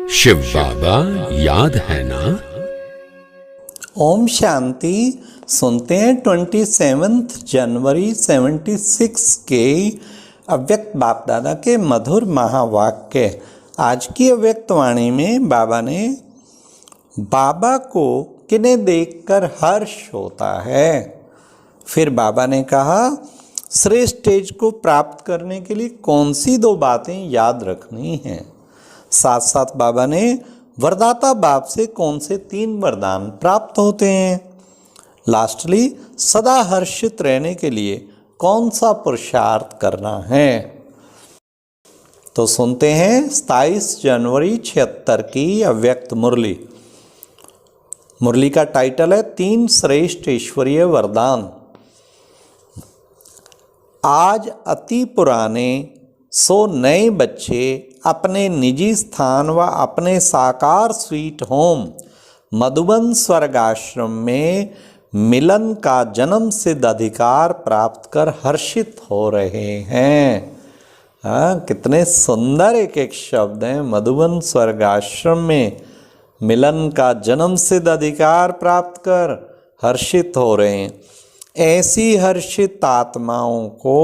शिव बाबा याद है ना। ओम शांति। सुनते हैं 27 जनवरी 76 के अव्यक्त बाप दादा के मधुर महावाक्य। आज की अव्यक्त वाणी में बाबा ने बाबा को किन्हें देखकर हर्ष होता है। फिर बाबा ने कहा श्रेष्ठ स्टेज को प्राप्त करने के लिए कौन सी दो बातें याद रखनी हैं। साथ साथ बाबा ने वरदाता बाप से कौन से 3 वरदान प्राप्त होते हैं। लास्टली सदा हर्षित रहने के लिए कौन सा पुरुषार्थ करना है। तो सुनते हैं 27 जनवरी 76 की अव्यक्त मुरली। मुरली का टाइटल है 3 श्रेष्ठ ईश्वरीय वरदान। आज अति पुराने सो नए बच्चे अपने निजी स्थान व अपने साकार स्वीट होम मधुबन स्वर्ग आश्रम में मिलन का जन्म सिद्ध अधिकार प्राप्त कर हर्षित हो रहे हैं। कितने सुंदर एक एक शब्द हैं। मधुबन स्वर्ग आश्रम में मिलन का जन्म सिद्ध अधिकार प्राप्त कर हर्षित हो रहे हैं। ऐसी हर्षित आत्माओं को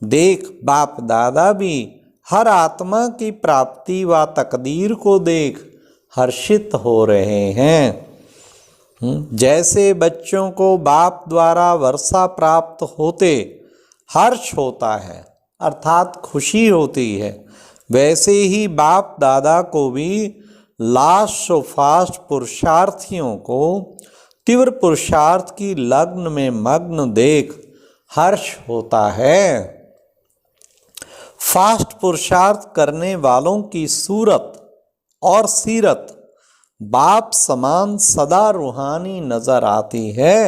देख बाप दादा भी हर आत्मा की प्राप्ति व तकदीर को देख हर्षित हो रहे हैं। जैसे बच्चों को बाप द्वारा वर्षा प्राप्त होते हर्ष होता है अर्थात खुशी होती है, वैसे ही बाप दादा को भी लास्ट फास्ट पुरुषार्थियों को तीव्र पुरुषार्थ की लग्न में मग्न देख हर्ष होता है। फास्ट पुरुषार्थ करने वालों की सूरत और सीरत बाप समान सदा रूहानी नजर आती है।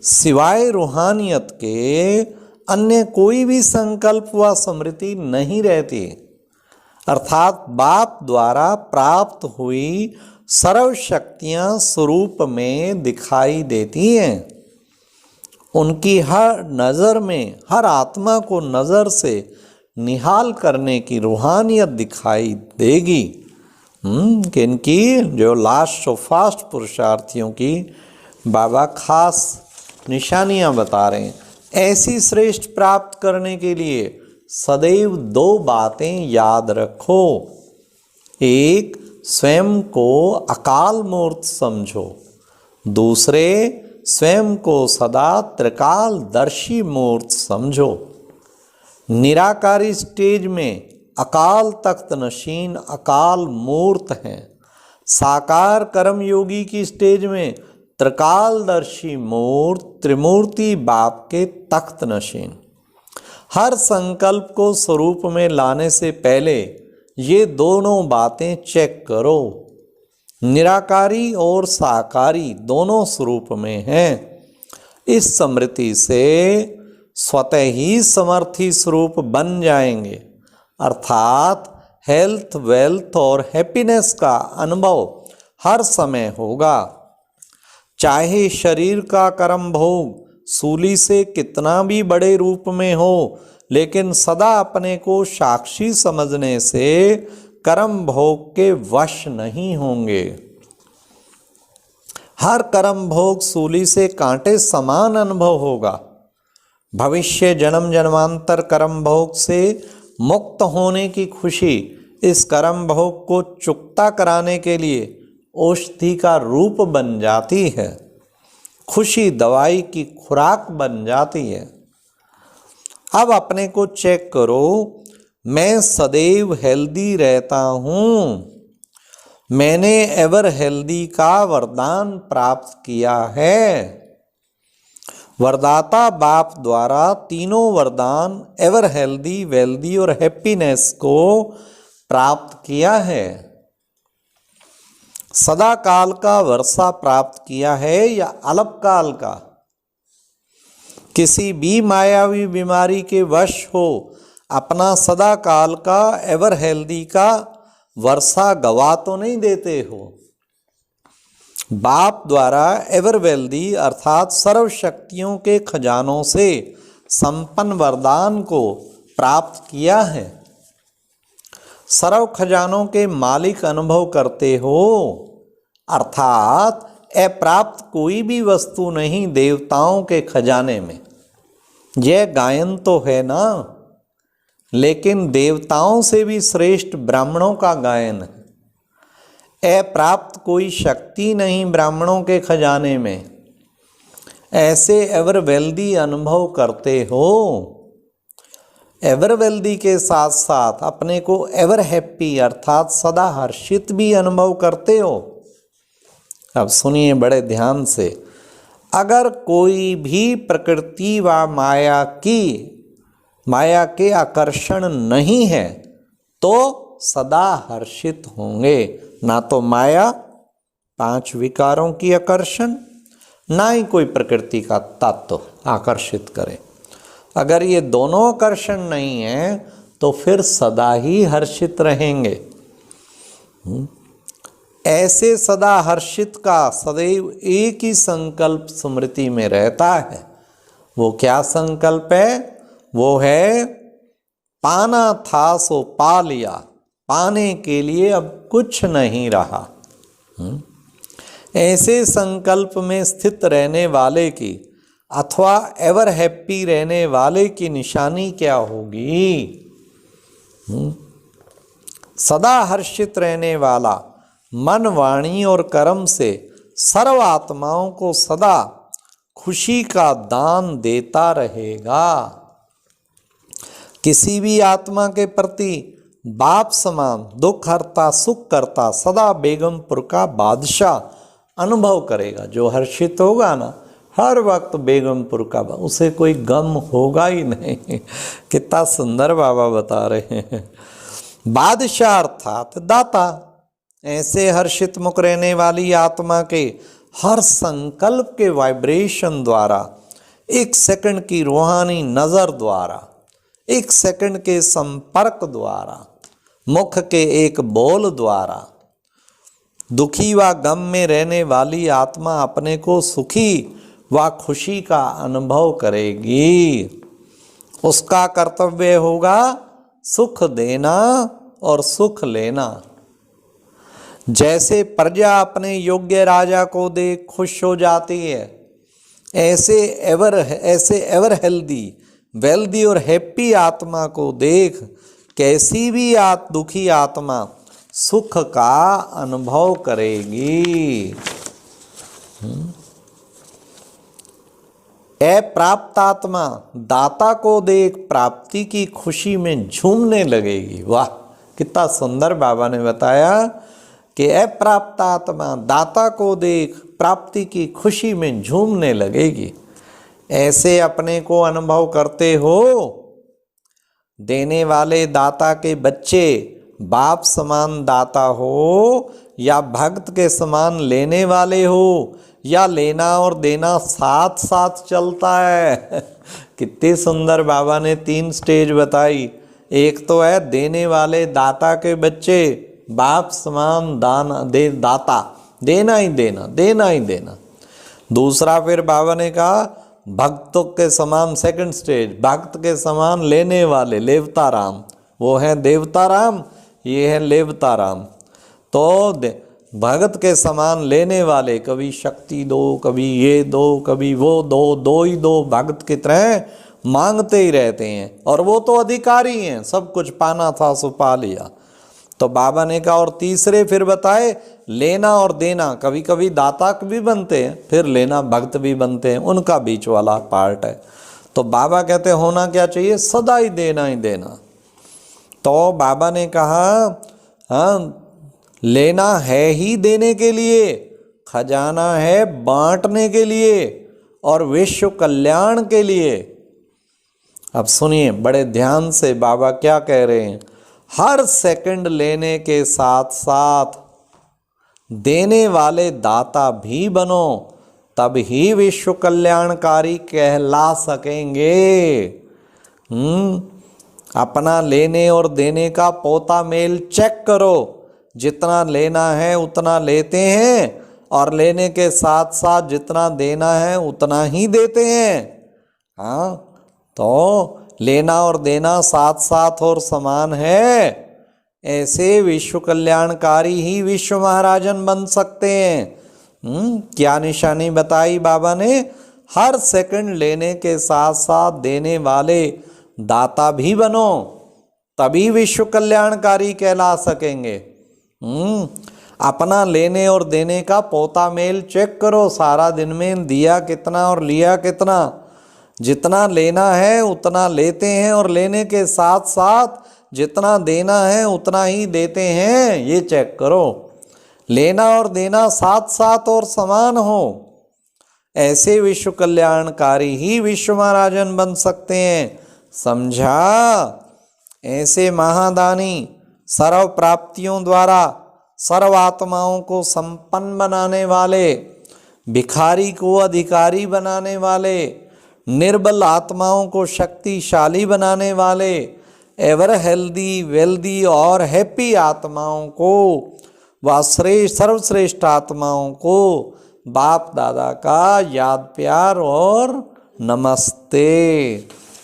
सिवाय रूहानियत के अन्य कोई भी संकल्प व स्मृति नहीं रहती, अर्थात बाप द्वारा प्राप्त हुई सर्व शक्तियां स्वरूप में दिखाई देती हैं। उनकी हर नज़र में हर आत्मा को नज़र से निहाल करने की रूहानियत दिखाई देगी। कि इनकी जो लास्ट और फास्ट पुरुषार्थियों की बाबा खास निशानियां बता रहे हैं। ऐसी श्रेष्ठ प्राप्त करने के लिए सदैव 2 बातें याद रखो। एक, स्वयं को अकाल मूर्त समझो। दूसरे, स्वयं को सदा त्रिकालदर्शी मूर्त समझो। निराकारी स्टेज में अकाल तख्त नशीन अकाल मूर्त हैं। साकार कर्म योगी की स्टेज में त्रिकालदर्शी मूर्त त्रिमूर्ति बाप के तख्त नशीन। हर संकल्प को स्वरूप में लाने से पहले ये दोनों बातें चेक करो। निराकारी और साकारी दोनों स्वरूप में हैं। इस स्मृति से स्वतः ही समर्थी स्वरूप बन जाएंगे, अर्थात हेल्थ वेल्थ और हैप्पीनेस का अनुभव हर समय होगा। चाहे शरीर का कर्म भोग सूली से कितना भी बड़े रूप में हो, लेकिन सदा अपने को साक्षी समझने से कर्म भोग के वश नहीं होंगे। हर कर्म भोग सूली से कांटे समान अनुभव होगा। भविष्य जन्म जन्मांतर कर्म भोग से मुक्त होने की खुशी इस कर्म भोग को चुकता कराने के लिए औषधि का रूप बन जाती है। खुशी दवाई की खुराक बन जाती है। अब अपने को चेक करो, मैं सदैव हेल्दी रहता हूँ। मैंने एवर हेल्दी का वरदान प्राप्त किया है। वरदाता बाप द्वारा तीनों वरदान एवर हेल्दी वेल्दी और हैप्पीनेस को प्राप्त किया है। सदा काल का वर्षा प्राप्त किया है या अल्पकाल का। किसी भी मायावी बीमारी के वश हो अपना सदा काल का एवर हेल्दी का वर्षा गवा तो नहीं देते हो। बाप द्वारा एवर वेल्दी अर्थात सर्व शक्तियों के खजानों से संपन्न वरदान को प्राप्त किया है। सर्व खजानों के मालिक अनुभव करते हो, अर्थात अप्राप्त कोई भी वस्तु नहीं देवताओं के खजाने में। यह गायन तो है ना, लेकिन देवताओं से भी श्रेष्ठ ब्राह्मणों का गायन है। अप्राप्त कोई शक्ति नहीं ब्राह्मणों के खजाने में, ऐसे एवर वेल्दी अनुभव करते हो। एवर वेल्दी के साथ साथ अपने को एवर हैप्पी अर्थात सदा हर्षित भी अनुभव करते हो। अब सुनिए बड़े ध्यान से, अगर कोई भी प्रकृति व माया के आकर्षण नहीं है तो सदा हर्षित होंगे। ना तो माया 5 विकारों की आकर्षण, ना ही कोई प्रकृति का तत्व आकर्षित करे। अगर ये दोनों आकर्षण नहीं है तो फिर सदा ही हर्षित रहेंगे। ऐसे सदा हर्षित का सदैव एक ही संकल्प स्मृति में रहता है। वो क्या संकल्प है? वो है पाना था सो पा लिया, पाने के लिए अब कुछ नहीं रहा। ऐसे संकल्प में स्थित रहने वाले की अथवा एवर हैप्पी रहने वाले की निशानी क्या होगी? सदा हर्षित रहने वाला मन, वाणी और कर्म से सर्व आत्माओं को सदा खुशी का दान देता रहेगा। किसी भी आत्मा के प्रति बाप समान दुख हरता सुख करता सदा बेगमपुर का बादशाह अनुभव करेगा। जो हर्षित होगा ना, हर वक्त बेगमपुर का, उसे कोई गम होगा ही नहीं। कितना सुंदर बाबा बता रहे हैं। बादशाह अर्थात दाता। ऐसे हर्षित मुख रहने वाली आत्मा के हर संकल्प के वाइब्रेशन द्वारा, 1 सेकंड की रूहानी नज़र द्वारा, 1 सेकंड के संपर्क द्वारा, मुख के एक बोल द्वारा दुखी व गम में रहने वाली आत्मा अपने को सुखी व खुशी का अनुभव करेगी। उसका कर्तव्य होगा सुख देना और सुख लेना। जैसे प्रजा अपने योग्य राजा को देख खुश हो जाती है, ऐसे एवर हेल्दी, वेल्दी और हैप्पी आत्मा को देख कैसी भी दुखी आत्मा सुख का अनुभव करेगी। अप्राप्त आत्मा दाता को देख प्राप्ति की खुशी में झूमने लगेगी। वाह, कितना सुंदर बाबा ने बताया कि अप्राप्त आत्मा दाता को देख प्राप्ति की खुशी में झूमने लगेगी। ऐसे अपने को अनुभव करते हो। देने वाले दाता के बच्चे बाप समान दाता हो या भक्त के समान लेने वाले हो, या लेना और देना साथ साथ चलता है। कितनी सुंदर बाबा ने 3 स्टेज बताई। एक तो है देने वाले दाता के बच्चे बाप समान दाता, देना ही देना, देना ही देना। दूसरा फिर बाबा ने कहा भक्तों के समान, सेकंड स्टेज, भक्त के समान लेने वाले लेवता राम। वो है देवता राम, ये है लेवता राम। तो भगत के समान लेने वाले, कभी शक्ति दो, कभी ये दो, कभी वो दो, दो ही दो, भगत की तरह मांगते ही रहते हैं। और वो तो अधिकारी हैं, सब कुछ पाना था सो पा लिया। तो बाबा ने कहा और तीसरे फिर बताए लेना और देना, कभी कभी दाता भी बनते हैं, फिर लेना भक्त भी बनते हैं, उनका बीच वाला पार्ट है। तो बाबा कहते होना क्या चाहिए? सदा ही देना ही देना। तो बाबा ने कहा हाँ, लेना है ही देने के लिए, खजाना है बांटने के लिए और विश्व कल्याण के लिए। अब सुनिए बड़े ध्यान से बाबा क्या कह रहे हैं। हर सेकंड लेने के साथ साथ देने वाले दाता भी बनो, तब ही विश्व कल्याणकारी कहला सकेंगे। अपना लेने और देने का पोता मेल चेक करो। जितना लेना है उतना लेते हैं और लेने के साथ साथ जितना देना है उतना ही देते हैं। हाँ, तो लेना और देना साथ साथ और समान है, ऐसे विश्व कल्याणकारी ही विश्व महाराजन बन सकते हैं। क्या निशानी बताई बाबा ने? हर सेकंड लेने के साथ साथ देने वाले दाता भी बनो, तभी विश्व कल्याणकारी कहला सकेंगे। अपना लेने और देने का पोता मेल चेक करो, सारा दिन में दिया कितना और लिया कितना। जितना लेना है उतना लेते हैं और लेने के साथ साथ जितना देना है उतना ही देते हैं, ये चेक करो। लेना और देना साथ साथ और समान हो, ऐसे विश्व कल्याणकारी ही विश्व महाराजन बन सकते हैं। समझा? ऐसे महादानी सर्व प्राप्तियों द्वारा सर्व आत्माओं को संपन्न बनाने वाले, भिखारी को अधिकारी बनाने वाले, निर्बल आत्माओं को शक्तिशाली बनाने वाले, एवर हेल्दी वेल्दी और हैप्पी आत्माओं को व सर्वश्रेष्ठ आत्माओं को बाप दादा का याद प्यार और नमस्ते।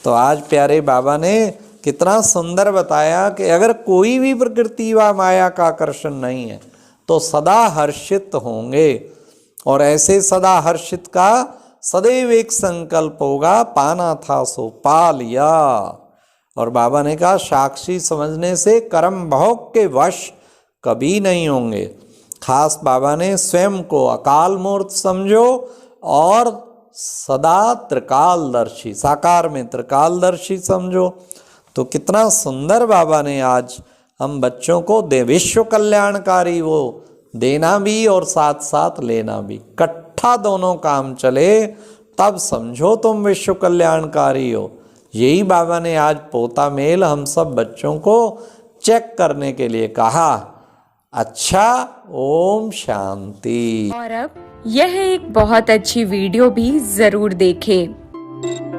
तो आज प्यारे बाबा ने कितना सुंदर बताया कि अगर कोई भी प्रकृति व माया का आकर्षण नहीं है तो सदा हर्षित होंगे, और ऐसे सदा हर्षित का सदैव एक संकल्प होगा, पाना था सो पा लिया। और बाबा ने कहा साक्षी समझने से कर्म भोग के वश कभी नहीं होंगे। खास बाबा ने स्वयं को अकाल मूर्त समझो और सदा त्रिकालदर्शी, साकार में त्रिकालदर्शी समझो। तो कितना सुंदर बाबा ने आज हम बच्चों को विश्व कल्याणकारी, वो देना भी और साथ साथ लेना भी, इकट्ठा दोनों काम चले, तब समझो तुम विश्व कल्याणकारी हो। यही बाबा ने आज पोता मेल हम सब बच्चों को चेक करने के लिए कहा। अच्छा, ओम शांति। और अब यह एक बहुत अच्छी वीडियो भी जरूर देखें।